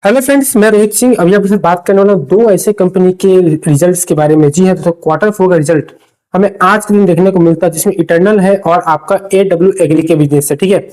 Hello friends, मैं रोहित सिंह अभी आपके साथ बात करने वाला हूँ दो ऐसे कंपनी के रिजल्ट्स के बारे में। जी हाँ, तो क्वार्टर फोर का रिजल्ट हमें आज के दिन देखने को मिलता है, जिसमें इटर्नल है और आपका एडब्ल्यू एग्री के बिजनेस है। ठीक है,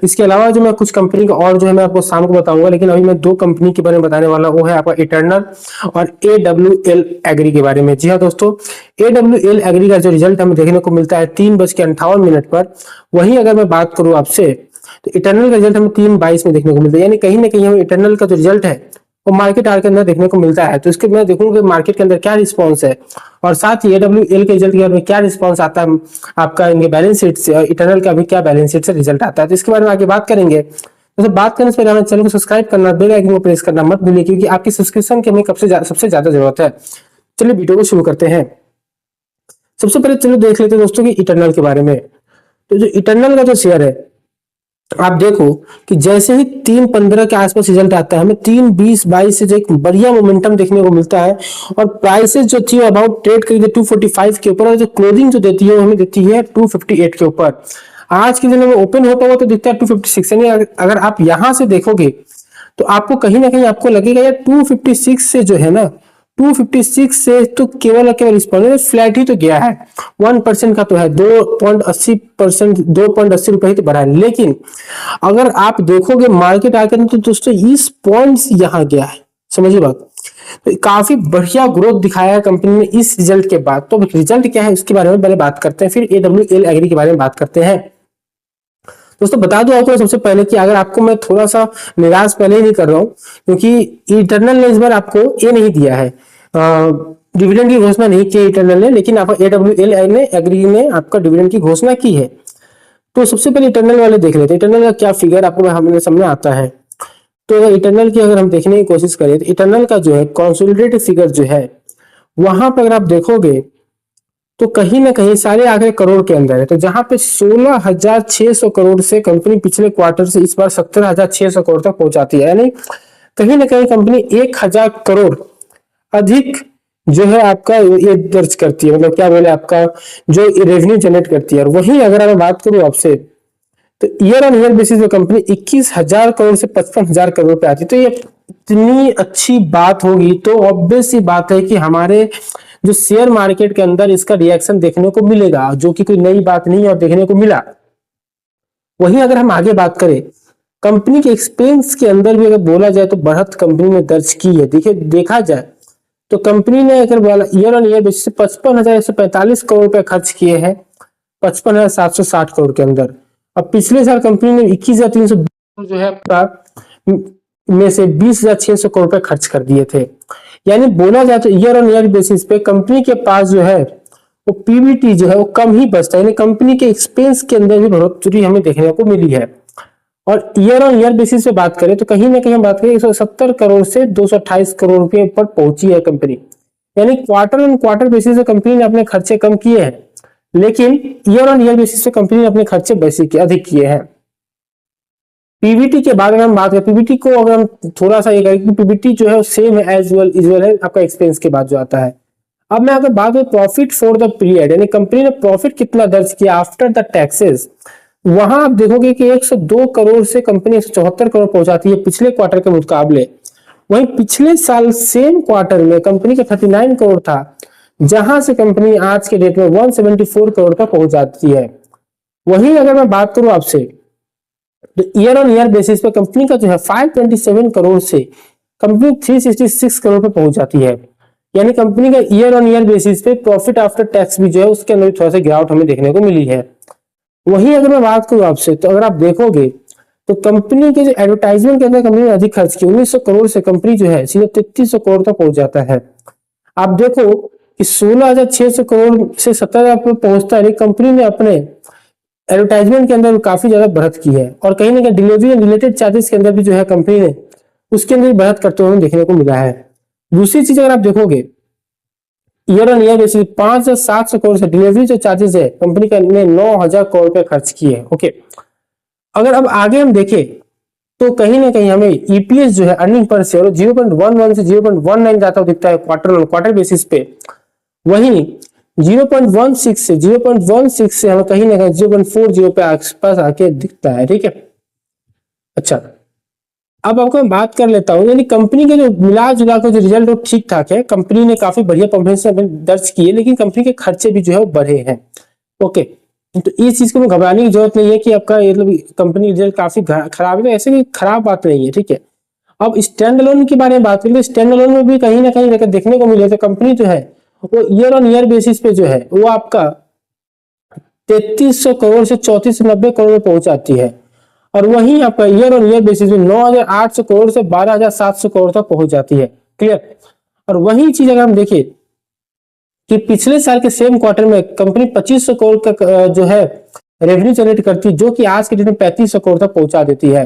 इसके अलावा जो मैं कुछ कंपनी का और जो है मैं आपको शाम को बताऊंगा, लेकिन अभी मैं दो कंपनी के बारे में बताने वाला हूँ। वो है आपका इटर्नल और एडब्ल्यू एल एग्री के बारे में। जी हाँ दोस्तों, एडब्ल्यू एल एग्री का जो रिजल्ट हमें देखने को मिलता है 3:58 पर। वहीं अगर मैं बात करूँ आपसे, तो इटर्नल का रिजल्ट हमें 3:22 में देखने को मिलता है। यानी कहीं ना कहीं हमें इटर्नल का जो रिजल्ट है वो मार्केट आर के अंदर देखने को मिलता है। तो इसके मैं देखूंगा कि मार्केट के अंदर क्या रिस्पांस है, और साथ ही एडब्ल्यू एल के रिजल्ट के बारे में क्या रिस्पांस आता है आपका इनके बैलेंस शीट से, और इटर्नल का भी क्या बैलेंस शीट से रिजल्ट आता है। तो इसके बारे में आगे बात करेंगे। तो बात करने से पहले हमारे चैनल को सब्सक्राइब करना, बेल आइकन को प्रेस करना मत भूलिए, क्योंकि आपकी सब्सक्रिप्शन की हमें सबसे ज्यादा जरूरत है। चलिए वीडियो को शुरू करते हैं। सबसे पहले चलो देख लेते हैं दोस्तों की इटर्नल के बारे में। तो जो इटर्नल का जो शेयर है, आप देखो कि जैसे ही 3:15 के आसपास रिजल्ट आता है, हमें 3:20-22 से जो एक बढ़िया मोमेंटम देखने को मिलता है, और प्राइसेस जो थी अबाउट ट्रेड करी थी 245 के ऊपर, और जो क्लोजिंग जो देती है वो हमें देती है 258 के ऊपर। आज के दिन में ओपन होता हुआ तो दिखता है 256। यानी अगर आप यहां से देखोगे तो आपको कहीं ना कहीं आपको लगेगा यार 256 से जो है ना, 256 से तो केवल और केवल इस पर फ्लैट ही तो गया है। 1% का तो है, 2.80%, 2.80 रुपए ही तो बढ़ा है। लेकिन अगर आप देखोगे मार्केट आकर, तो दोस्तों इस पॉइंट्स यहाँ गया है। समझिए बात। तो काफी बढ़िया ग्रोथ दिखाया है कंपनी ने इस रिजल्ट के बाद। तो रिजल्ट क्या है उसके बारे में पहले बात करते हैं, फिर एडब्ल्यू एल एग्री के बारे में बात करते हैं। दोस्तों बता दूं आपको सबसे पहले कि अगर आपको मैं थोड़ा सा निराश पहले ही नहीं कर रहा हूं, क्योंकि इटर्नल ने इस बार आपको ये नहीं दिया है, डिविडेंड की घोषणा नहीं की इटर्नल ने, लेकिन आपका एडब्ल्यू एल ने एग्री ने आपका डिविडेंड की घोषणा की है। तो सबसे पहले इटर्नल वाले देख लेते हैं, इटर्नल का क्या फिगर आपको हमारे सामने आता है। तो अगर इटर्नल की अगर हम देखने की कोशिश करें, तो इटर्नल का जो है कंसोलिडेटेड फिगर जो है, वहां पर अगर आप देखोगे तो कहीं ना कहीं सारे आंकड़े करोड़ के अंदर है। तो जहां पे 16,600 करोड़ से कंपनी पिछले क्वार्टर से इस बार 17,600 करोड़ तक पहुंचाती है। यानी कहीं ना कहीं कंपनी 1,000 करोड़ अधिक जो है आपका ये दर्ज करती है, मतलब क्या बोले आपका जो रेवेन्यू जनरेट करती है। और वहीं अगर मैं बात करूं आपसे, तो ईयर ऑन ईयर बेसिस पे कंपनी 21,000 करोड़ से 55,000 करोड़ पे आती है। तो ये इतनी अच्छी बात होगी, तो ऑब्वियस सी बात है कि हमारे जो शेयर मार्केट के अंदर इसका रिएक्शन देखने को मिलेगा, जो कि कोई नई बात नहीं है और देखने को मिला। वहीं अगर हम आगे बात करें, कंपनी के एक्सपेंस के अंदर भी अगर बोला जाए तो बढ़त कंपनी ने दर्ज की है। देखिए देखा जाए तो कंपनी ने अगर बोला year on year basis 55,145 crore रुपए खर्च किए हैं 55,760 करोड़ के अंदर। अब पिछले साल कंपनी ने 21,300 जो है आपका में से 20,600 करोड़ रुपए खर्च कर दिए थे। यानी बोला जाए तो ईयर ऑन ईयर बेसिस पे कंपनी के पास जो है वो पीबीटी जो है वो कम ही बचता है। यानी कंपनी के एक्सपेंस के अंदर भी बढ़ोतरी हमें देखने को मिली है। और ईयर ऑन ईयर बेसिस पे बात करें तो कहीं ना कहीं हम बात करें 170 करोड़ से 228 करोड़ रुपए पर पहुंची है कंपनी। यानी क्वार्टर ऑन क्वार्टर बेसिस पे कंपनी ने अपने खर्चे कम किए हैं, लेकिन ईयर ऑन ईयर बेसिस पे कंपनी ने अपने खर्चे बेसिक अधिक किए हैं। पीबीटी के बाद अगर हम बात करें, पीबीटी को अगर हम थोड़ा सा ये करें कि पीबीटी जो है सेम है एज वेल इजल है आपका एक्सपेंस के बाद जो आता है। अब मैं अगर बात करूं प्रॉफिट फॉर द पीरियड, यानी कंपनी ने प्रॉफिट कितना दर्ज किया आफ्टर द टैक्सेस, वहां आप देखोगे कि 102 करोड़ से कंपनी 174 करोड़ पहुंचाती है पिछले क्वार्टर के मुकाबले। वहीं पिछले साल सेम क्वार्टर में कंपनी का 39 करोड़ था, जहां से कंपनी आज के डेट में 174 करोड़ तक पहुंच जाती है। वहीं अगर मैं बात करूं आपसे, तो ईयर ऑन ईयर बेसिस पे कंपनी का जो है 527 करोड़ से कंपनी 366 करोड़ पे पहुंच जाती है। यानी कंपनी का ईयर ऑन ईयर बेसिस पे प्रॉफिट आफ्टर टैक्स भी जो है उसके अंदर थोड़ा सा गिरावट हमें देखने को मिली है। वहीं अगर मैं बात करूं आपसे, तो अगर आप देखोगे तो कंपनी के जो एडवर्टाइजमेंट के अंदर कंपनी ने अधिक खर्च किया, 1900 करोड़ से कंपनी जो है सीधे 3300 करोड़ तक पहुंच जाता है। आप देखो कि 16,600 करोड़ से 17,000 पे पहुंचता है। कंपनी ने अपने एडवर्टाइजमेंट के अंदर काफी ज्यादा बढ़त की है, और कहीं ना कहीं डिलीवरी रिलेटेड चार्जेस के अंदर भी जो है कंपनी ने उसके अंदर बढ़त करते हुए देखने को मिला है। दूसरी चीज अगर आप देखोगे, year on year basis 5,700 crore से डिलीवरी जो चार्जेस है कंपनी ने 9,000 करोड़ रुपए खर्च किए हैं। ओके, अगर अब आगे हम देखें तो कहीं ना कहीं हमें ईपीएस जो है अर्निंग पर शेयर 0.11 से 0.19 जाता हुआ दिखता है क्वार्टर ऑन क्वार्टर बेसिस पे। वहीं 0.16 से हमें कहीं ना कहीं 0.40 पे आसपास आके दिखता है। ठीक है, अच्छा अब आपको मैं बात कर लेता हूँ, यानी कंपनी के जो मिला जुला के जो रिजल्ट वो ठीक ठाक है, कंपनी ने काफी बढ़िया परफॉर्मेंस दर्ज की है, लेकिन कंपनी के खर्चे भी जो है वो बढ़े हैं। ओके, तो इस चीज को घबराने की जरूरत नहीं है कि आपका मतलब कंपनी रिजल्ट काफी खराब है, तो ऐसे कोई खराब बात नहीं है, ठीक है। अब स्टैंड अलोन के बारे में बात करें तो स्टैंड अलोन में भी कहीं ना कहीं देखने को मिले तो कंपनी जो है वो ईयर ऑन ईयर बेसिस पे जो है वो आपका 3300 करोड़ से 3490 करोड़ में पहुंच जाती है, और वहीं आपका ईयर ऑन ईयर बेसिस में 9800 करोड़ से 12700 करोड़ तक पहुंच जाती है। क्लियर। और वही चीज अगर हम देखें कि पिछले साल के सेम क्वार्टर में कंपनी 2500 करोड़ का जो है रेवेन्यू जनरेट करती है, जो कि आज के डेट में 3500 करोड़ तक पहुंचा देती है।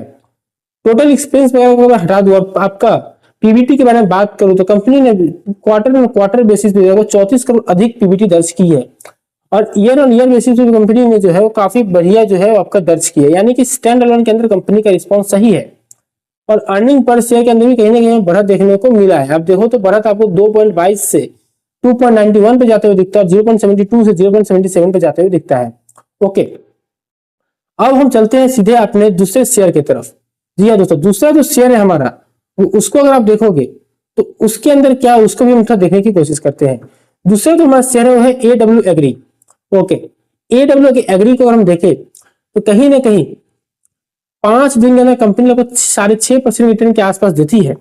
टोटल एक्सपेंस वगैरह को हटा दूं और आपका पीबीटी के बारे में बात करूं तो कंपनी ने क्वार्टर बेसिस पे 34 करोड़ अधिक पीबीटी दर्ज की है, और ईयर ऑन ईयर बेसिस पे कंपनी ने जो है वो काफी बढ़िया जो है आपका दर्ज किया है, यानी कि स्टैंड अलोन के अंदर कंपनी का रिस्पॉन्स सही है। और अर्निंग पर शेयर के अंदर भी कहीं ना कहीं बढ़त देखने को मिला है। अब देखो तो बढ़त आपको 2.22 से 2.91 पे जाते हुए दिखता है, 0.72 से 0.77 पे जाते हुए दिखता है। ओके, अब हम चलते हैं सीधे अपने दूसरे शेयर की तरफ। जी हाँ दोस्तों, दूसरा जो शेयर है हमारा उसको अगर आप देखोगे तो उसके अंदर क्या, उसको भी हम थोड़ा देखने की कोशिश करते हैं। दूसरा जो हमारा शेयर है वो है एडब्ल्यू एग्री। ओके, एडब्ल्यू एग्री को अगर हम देखें तो कहीं ना कहीं 5 दिन के अंदर कंपनी लगभग 6.5% रिटर्न के आसपास देती है,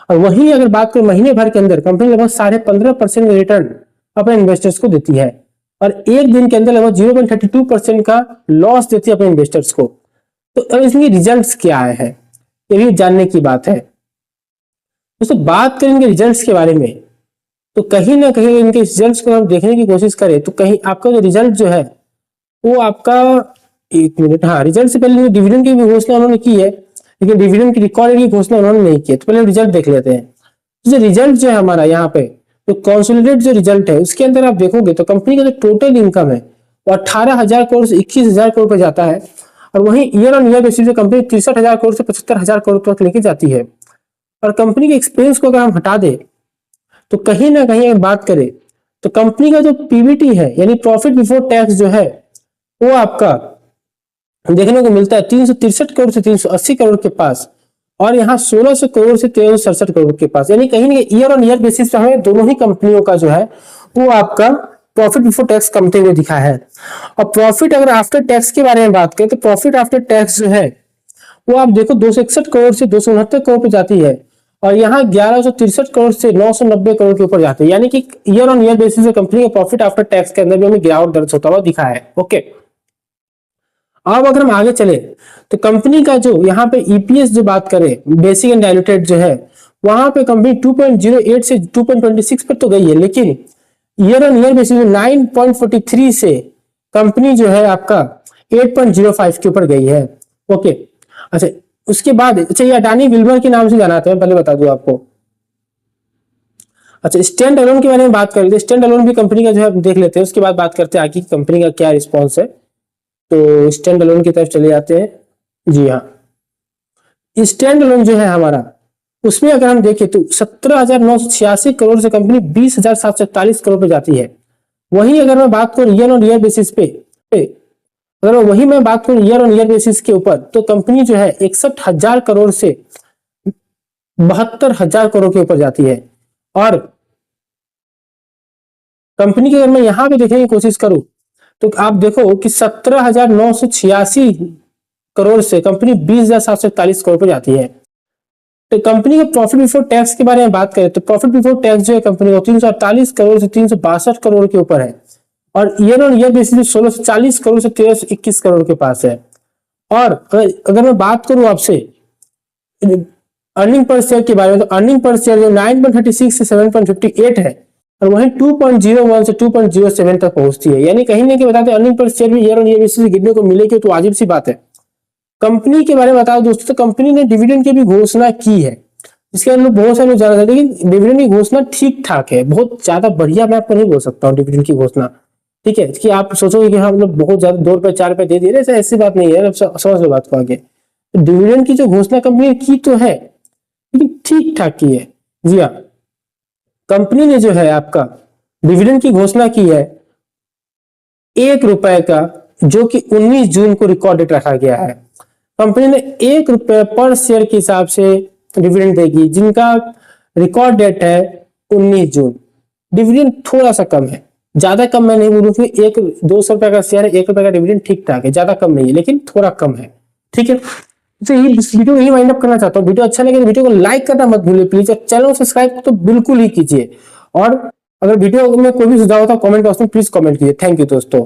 और वहीं अगर बात करें महीने भर के अंदर कंपनी लगभग 15.5% रिटर्न अपने इन्वेस्टर्स को देती है, और एक दिन के अंदर लगभग 0.32% का लॉस देती है अपने इन्वेस्टर्स को। तो अब इसके रिजल्ट्स क्या आए हैं ये भी जानने की बात है। दोस्तों बात करेंगे रिजल्ट्स के बारे में तो कहीं ना कहीं इनके रिजल्ट्स को हम देखने की कोशिश करें तो कहीं आपका जो रिजल्ट जो है वो आपका, एक मिनट, हाँ, रिजल्ट से पहले डिविडेंड की भी घोषणा उन्होंने की है, लेकिन डिविडेंड की रिकॉर्डेड की घोषणा उन्होंने नहीं की है। तो पहले रिजल्ट देख लेते हैं। जो रिजल्ट जो है हमारा यहाँ पे तो कंसोलिडेट जो रिजल्ट है उसके अंदर आप देखोगे तो कंपनी का जो टोटल इनकम है वो 18,000 करोड़ से 21,000 करोड़ पर जाता है, और वहीं ईयर ऑन ईयर बेसिस पे कंपनी 63,000 करोड़ से 75,000 करोड़ तक लेके जाती है। और कंपनी के एक्सपेंस को अगर हम हटा दें तो कहीं ना कहीं अगर बात करें तो कंपनी का जो पीबीटी है यानी प्रॉफिट बिफोर टैक्स जो है वो आपका देखने को मिलता है 363 करोड़ से 380 करोड़ के पास, और यहाँ 1600 करोड़ से 1367 करोड़ के पास, यानी कहीं ना ईयर ऑन ईयर बेसिस पे हमें दोनों ही कंपनियों का जो है वो आपका प्रॉफिट बिफोर टैक्स कमते हुए दिखा है। और प्रॉफिट अगर आफ्टर टैक्स के बारे में बात करें तो प्रॉफिट आफ्टर टैक्स जो है वो आप देखो 261 करोड़ से 269 करोड़ पे जाती है, और यहाँ 1163 करोड़ से 990 करोड़ के ऊपर जाती है, यानी कि ईयर ऑन ईयर बेसिस पे कंपनी का प्रॉफिट आफ्टर टैक्स के अंदर भी हमें गिरावट दर्ज होता हुआ दिखा है। ओके, अब अगर हम आगे चले तो कंपनी का जो यहाँ पे ईपीएस जो बात करें बेसिक एंड डाइल्यूटेड जो है वहां पे कंपनी 2.08 से 2.26 पर तो गई है, लेकिन ईयर ऑन ईयर बेसिस में 9.43 से कंपनी जो है आपका 8.05 के ऊपर गई है। ओके, अच्छा उसके बाद अच्छा ये अडानी विल्मर के नाम से जाना था, मैं पहले बता दूं आपको। अच्छा स्टैंड अलोन के बारे में बात कर लेते हैं। स्टैंड अलोन भी कंपनी का जो है देख लेते हैं, उसके बाद बात करते हैं आगे कंपनी का क्या रिस्पॉन्स है। तो स्टैंड अलोन की तरफ चले जाते हैं। जी हाँ, स्टैंड अलोन जो है हमारा उसमें अगर हम देखें तो 17,986 करोड़ से कंपनी 20,741 करोड़ पे जाती है। वहीं अगर मैं बात करूं ईयर ऑन ईयर बेसिस पे, अगर वही मैं बात करूं ईयर ऑन ईयर बेसिस के ऊपर तो कंपनी जो है 61,000 करोड़ से 72,000 करोड़ के ऊपर जाती है। और कंपनी की अगर मैं यहां पे देखने की कोशिश करूं तो आप देखो कि 17,986 करोड़ से कंपनी 20,741 करोड़ पर जाती है। तो कंपनी के प्रॉफिट बिफोर टैक्स के बारे में बात करें तो प्रॉफिट बिफोर टैक्स जो है कंपनी को 348 करोड़ से 362 करोड़ के ऊपर है, और ईयर ऑन ईयर बेसिस में 1640 करोड़ से 1321 करोड़ के पास है। और अगर मैं बात करूं आपसे अर्निंग पर शेयर के बारे में तो अर्निंग पर शेयर जो 9.36 से 7.58 है, और वहीं 2.01 से 2.07 तक पहुंचती है, यानी कहीं ना कहीं बताते अर्निंग पर शेयर भी ईयर ऑन ईयर बेसिस से गिरने को मिलेगी तो वाजिब सी बात है। कंपनी के बारे में बताओ दोस्तों तो कंपनी ने डिविडेंड की भी घोषणा की है, इसके अंदर बहुत सारे लोग जाना चाहते हैं, लेकिन डिविडेंड की घोषणा ठीक ठाक है, बहुत ज्यादा बढ़िया मैं आपको नहीं बोल सकता हूँ डिविडेंड की घोषणा। ठीक है, कि आप सोचोगे कि हम लोग बहुत ज्यादा 2 रुपए 4 रुपए दे दिए, ऐसी बात नहीं है, समझ लो बात को आगे। डिविडेंड की जो घोषणा कंपनी ने की तो है लेकिन ठीक ठाक की है। जी हाँ, कंपनी ने जो है आपका डिविडेंड की घोषणा की है 1 रुपए का, जो कि 19 जून को रिकॉर्ड डेट रखा गया है। कंपनी ने ₹1 पर शेयर के हिसाब से डिविडेंड देगी, जिनका रिकॉर्ड डेट है 19 जून। डिविडेंड थोड़ा सा कम है, ज्यादा कम मैं नहीं बोलूँ, एक 200 रुपए का शेयर है, ₹1 का डिविडेंड ठीक ठाक है, ज्यादा कम नहीं है लेकिन थोड़ा कम है। ठीक है, तो ये वीडियो यही वाइंड अप करना चाहता हूँ। वीडियो अच्छा लगे तो वीडियो को लाइक करना मत भूलिए प्लीज, और चैनल को सब्सक्राइब तो बिल्कुल ही कीजिए। और अगर वीडियो में कोई भी सुझाव होता है कमेंट बॉक्स में प्लीज कमेंट कीजिए। थैंक यू दोस्तों।